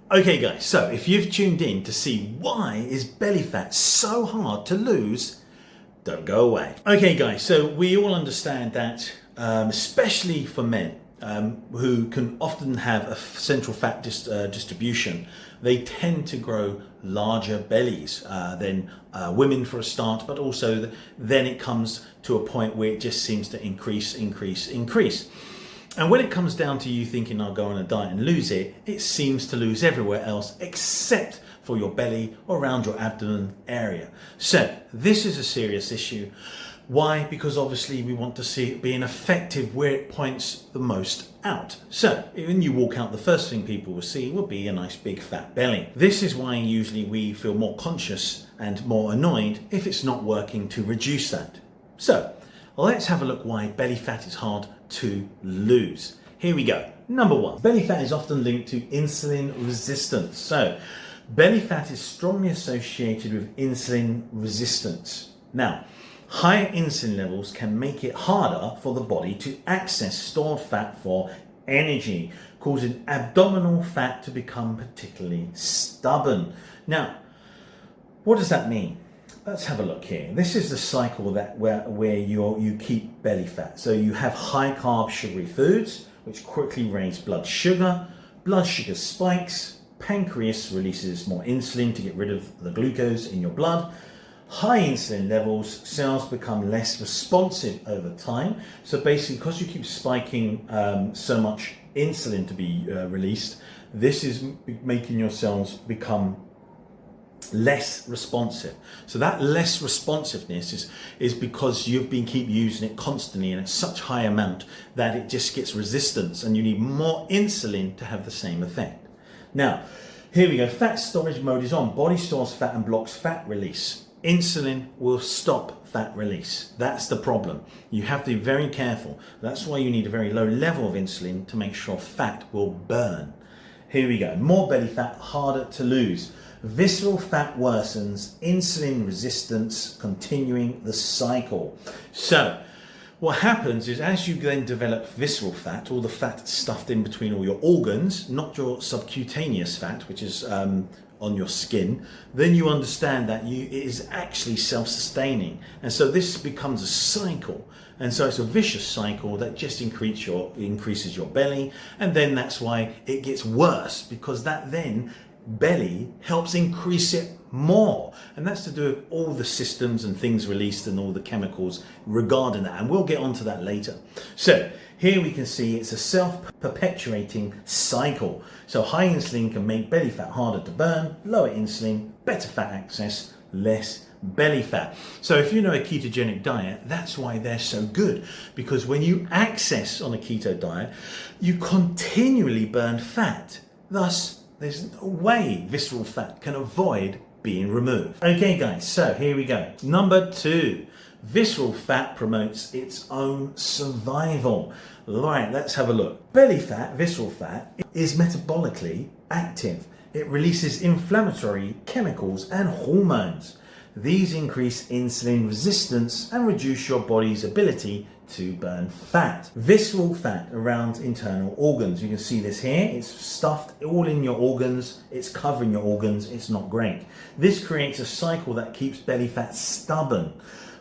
Okay guys, so if you've tuned in to see why is belly fat so hard to lose, don't go away. Okay guys, so we all understand that, especially for men who can often have a central fat distribution, they tend to grow larger bellies than women for a start, but also then it comes to a point where it just seems to increase. And when it comes down to you thinking I'll go on a diet and lose it, it seems to lose everywhere else except for your belly or around your abdomen area. So this is a serious issue. Why? Because obviously we want to see it being effective where it points the most out. So when you walk out, the first thing people will see will be a nice big fat belly. This is why usually we feel more conscious and more annoyed if it's not working to reduce that. So let's have a look why belly fat is hard to lose. Here we go. Number one, belly fat is often linked to insulin resistance. So belly fat is strongly associated with insulin resistance. Now, higher insulin levels can make it harder for the body to access stored fat for energy, causing abdominal fat to become particularly stubborn. Now, what does that mean? Let's have a look here. This is the cycle where you keep belly fat. So you have high carb sugary foods, which quickly raise blood sugar spikes, pancreas releases more insulin to get rid of the glucose in your blood. High insulin levels, cells become less responsive over time. So basically, because you keep spiking so much insulin to be released, this is making your cells become less responsive. So that less responsiveness is because you've been keep using it constantly and it's such high amount that it just gets resistance and you need more insulin to have the same effect. Now, here we go. Fat storage mode is on. Body stores fat and blocks fat release. Insulin will stop fat release. That's the problem. You have to be very careful. That's why you need a very low level of insulin to make sure fat will burn. Here we go. More belly fat, harder to lose. Visceral fat worsens, insulin resistance, continuing the cycle. So what happens is as you then develop visceral fat, all the fat stuffed in between all your organs, not your subcutaneous fat, which is on your skin, then you understand that it is actually self-sustaining. And so this becomes a cycle. And so it's a vicious cycle that just increases your belly. And then that's why it gets worse, because that then belly helps increase it more, and that's to do with all the systems and things released and all the chemicals regarding that, and we'll get onto that later. So here we can see it's a self-perpetuating cycle. So high insulin can make belly fat harder to burn, lower insulin, better fat access, less belly fat. So if you know a ketogenic diet, that's why they're so good, because when you access on a keto diet, you continually burn fat. Thus, there's no way visceral fat can avoid being removed. Okay guys, so here we go. Number two, visceral fat promotes its own survival. Right, let's have a look. Belly fat, visceral fat, is metabolically active. It releases inflammatory chemicals and hormones. These increase insulin resistance and reduce your body's ability to burn fat. Visceral fat around internal organs. You can see this here. It's stuffed all in your organs. It's covering your organs. It's not great. This creates a cycle that keeps belly fat stubborn.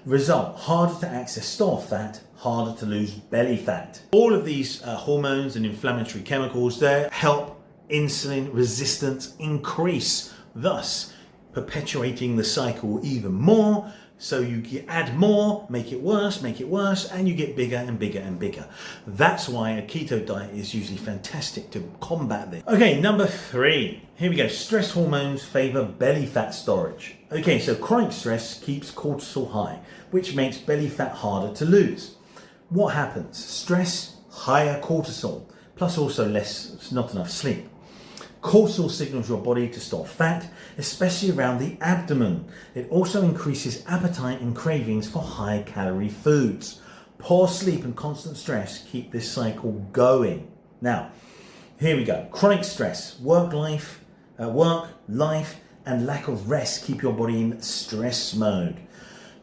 Result, harder to access stored fat, harder to lose belly fat. All of these hormones and inflammatory chemicals there help insulin resistance increase, thus perpetuating the cycle even more. So you add more, make it worse, and you get bigger and bigger and bigger. That's why a keto diet is usually fantastic to combat this. Okay, number three. Here we go. Stress hormones favor belly fat storage. Okay, so chronic stress keeps cortisol high, which makes belly fat harder to lose. What happens? Stress, higher cortisol, plus also not enough sleep. Cortisol signals your body to store fat, especially around the abdomen. It also increases appetite and cravings for high-calorie foods. Poor sleep and constant stress keep this cycle going. Now, here we go. Chronic stress, work, life, and lack of rest keep your body in stress mode.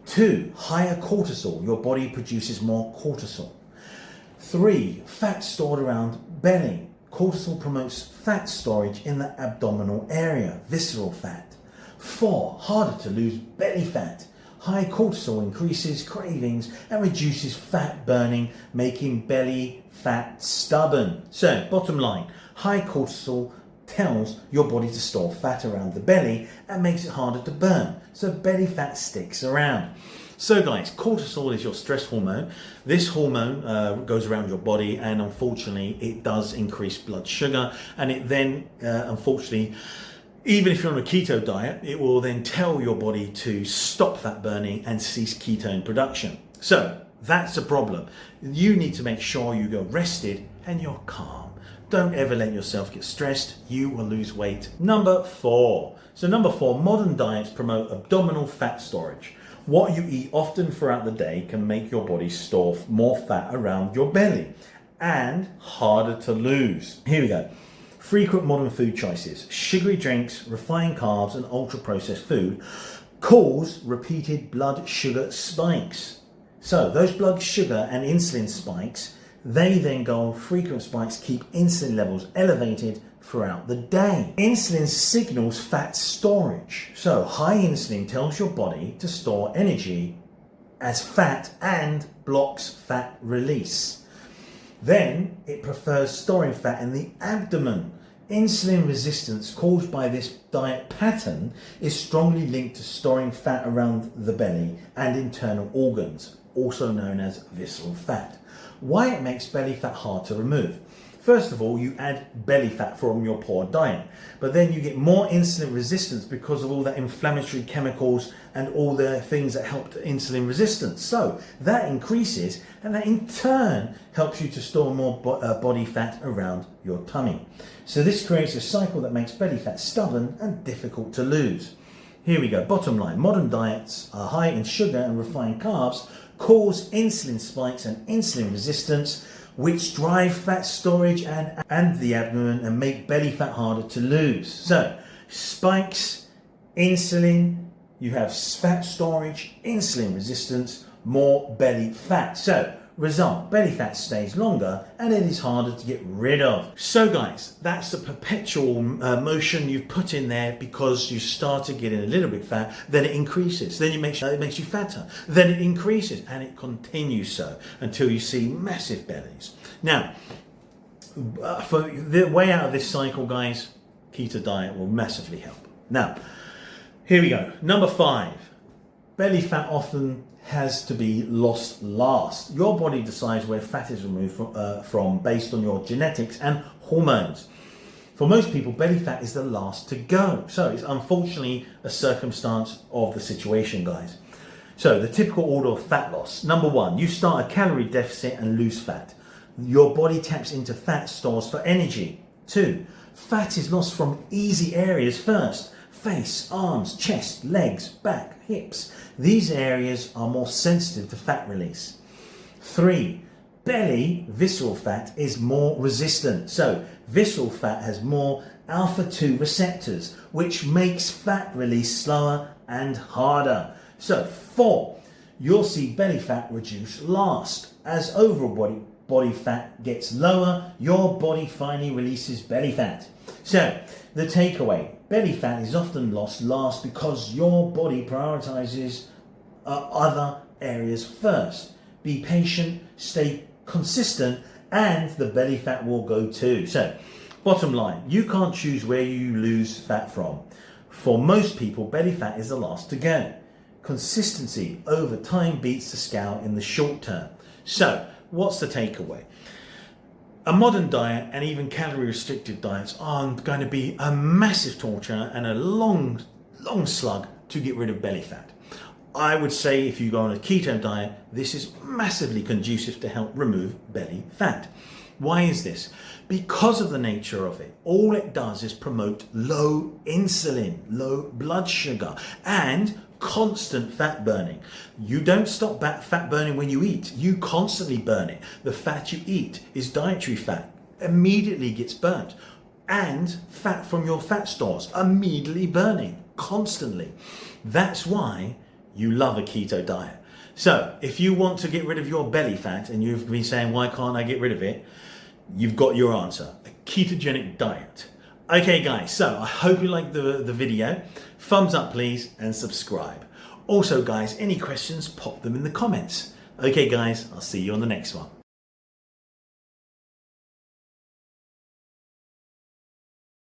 2, higher cortisol. Your body produces more cortisol. 3, fat stored around belly cortisol promotes fat storage in the abdominal area, visceral fat. 4, harder to lose belly fat. High cortisol increases cravings and reduces fat burning, making belly fat stubborn. So, bottom line, high cortisol tells your body to store fat around the belly and makes it harder to burn. So belly fat sticks around. So guys, cortisol is your stress hormone. This hormone goes around your body, and unfortunately it does increase blood sugar, and it then unfortunately, even if you're on a keto diet, it will then tell your body to stop fat burning and cease ketone production. So that's a problem. You need to make sure you go rested and you're calm. Don't ever let yourself get stressed. You will lose weight. Number 4. So number 4, modern diets promote abdominal fat storage. What you eat often throughout the day can make your body store more fat around your belly and harder to lose. Here we go. Frequent modern food choices, sugary drinks, refined carbs, and ultra-processed food cause repeated blood sugar spikes. So those blood sugar and insulin spikes, they then go on frequent spikes, keep insulin levels elevated throughout the day. Insulin signals fat storage. So high insulin tells your body to store energy as fat and blocks fat release. Then it prefers storing fat in the abdomen. Insulin resistance caused by this diet pattern is strongly linked to storing fat around the belly and internal organs, also known as visceral fat. Why it makes belly fat hard to remove? First of all, you add belly fat from your poor diet, but then you get more insulin resistance because of all the inflammatory chemicals and all the things that help to insulin resistance. So that increases, and that in turn helps you to store more body fat around your tummy. So this creates a cycle that makes belly fat stubborn and difficult to lose. Here we go. Bottom line, modern diets are high in sugar and refined carbs, cause insulin spikes and insulin resistance, which drive fat storage and the abdomen and make belly fat harder to lose. So spikes, insulin, you have fat storage, insulin resistance, more belly fat. So result, belly fat stays longer and it is harder to get rid of. So guys, that's the perpetual motion you've put in there because you started getting a little bit fat, then it increases, then it makes you fatter, then it increases, and it continues so until you see massive bellies. Now, for the way out of this cycle, guys, keto diet will massively help. Now, here we go. Number 5, belly fat often has to be lost last. Your body decides where fat is removed from based on your genetics and hormones. For most people, belly fat is the last to go. So it's unfortunately a circumstance of the situation, guys. So the typical order of fat loss. Number 1, you start a calorie deficit and lose fat. Your body taps into fat stores for energy. 2, fat is lost from easy areas first. Face, arms, chest, legs, back, hips. These areas are more sensitive to fat release. 3, belly, visceral fat, is more resistant. So visceral fat has more alpha-2 receptors, which makes fat release slower and harder. So 4, you'll see belly fat reduce last. As overall body fat gets lower, your body finally releases belly fat. So the takeaway, belly fat is often lost last because your body prioritizes other areas first. Be patient, stay consistent, and the belly fat will go too. So, bottom line, you can't choose where you lose fat from. For most people, belly fat is the last to go. Consistency over time beats the scale in the short term. So, what's the takeaway? A modern diet and even calorie restricted diets are going to be a massive torture and a long slug to get rid of belly fat. I would say if you go on a keto diet, this is massively conducive to help remove belly fat. Why is this? Because of the nature of it. All it does is promote low insulin, low blood sugar, and constant fat burning. You don't stop fat burning when you eat. You constantly burn it. The fat you eat is dietary fat, immediately gets burnt. And fat from your fat stores, immediately burning, constantly. That's why you love a keto diet. So if you want to get rid of your belly fat and you've been saying, why can't I get rid of it? You've got your answer. A ketogenic diet. Okay guys, so I hope you liked the video. Thumbs up please and subscribe. Also guys, any questions, pop them in the comments. Okay guys, I'll see you on the next one.